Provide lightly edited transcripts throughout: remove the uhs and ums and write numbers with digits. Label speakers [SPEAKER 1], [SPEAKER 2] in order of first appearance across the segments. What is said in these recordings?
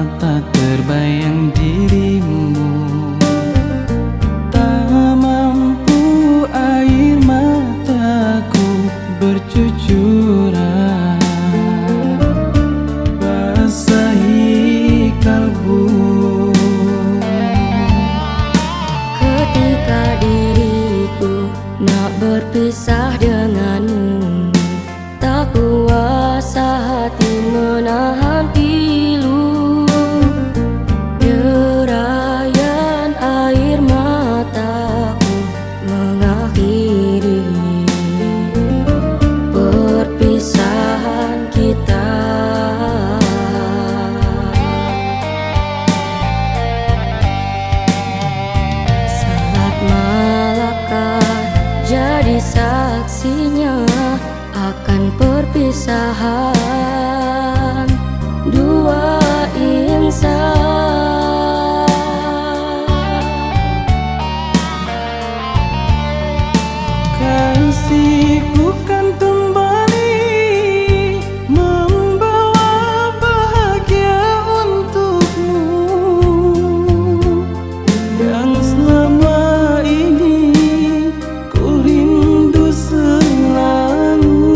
[SPEAKER 1] mata terbayang dirimu. Tak mampu air mataku bercucuran basahi kalbu.
[SPEAKER 2] Ketika diriku nak berpisah denganmu, tak kuasa hati menahan pilu. Derayan air mataku mengakhiri perpisahan kita. Saat malaikat jadi saksinya akan perpisahan dua insan.
[SPEAKER 1] Kasihku kan kembali membawa bahagia untukmu yang selama ini ku rindu selalu.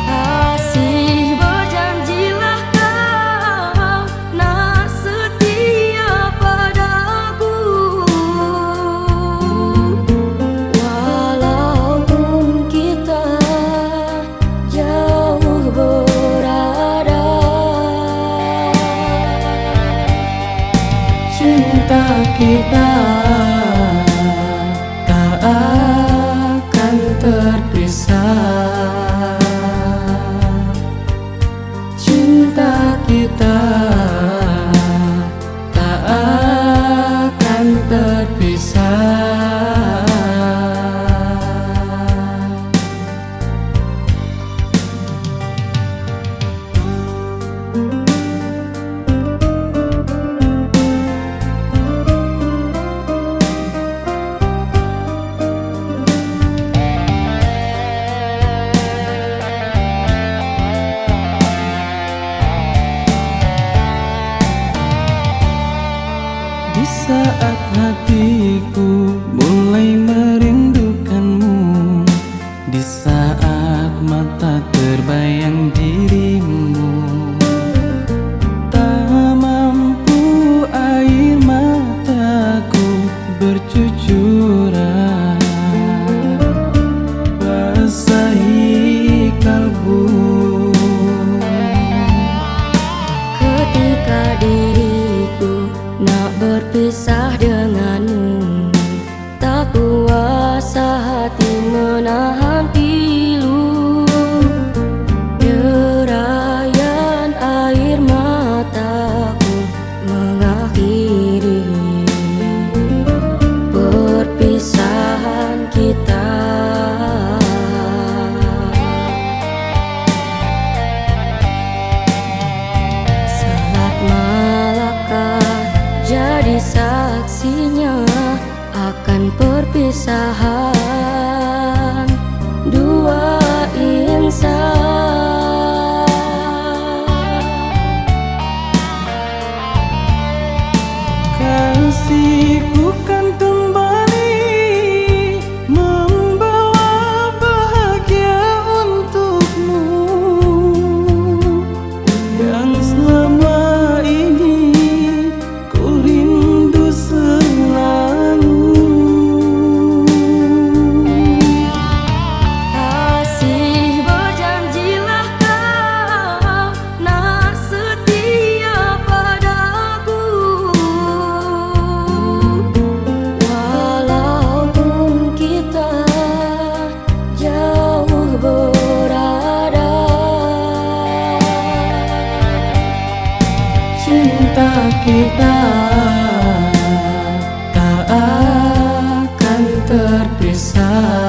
[SPEAKER 2] Kasih berjanjilah kau nak setia padaku, walaupun kita jauh berada.
[SPEAKER 1] Cinta kita tak akan terpisah. Cinta kita tak akan terpisah. Di saat hatiku mulai merindukanmu, di saat mata terbayang dirimu, tak mampu air mataku bercucuran basahi kalbu.
[SPEAKER 2] Ketika diriku nak berpisah denganmu, tak kuasa hati menahan pilu. Derayan air mataku mengakhiri perpisahan kita. Saat malaikat jadi saksinya akan perpisahan dua insan.
[SPEAKER 1] Kasihku kan kembali membawa bahagia untukmu yang selama ini ku rindu selalu.
[SPEAKER 2] Kasih berjanjilah kau nak setia padaku, walaupun kita jauh berada.
[SPEAKER 1] Cinta kita tak akan terpisah.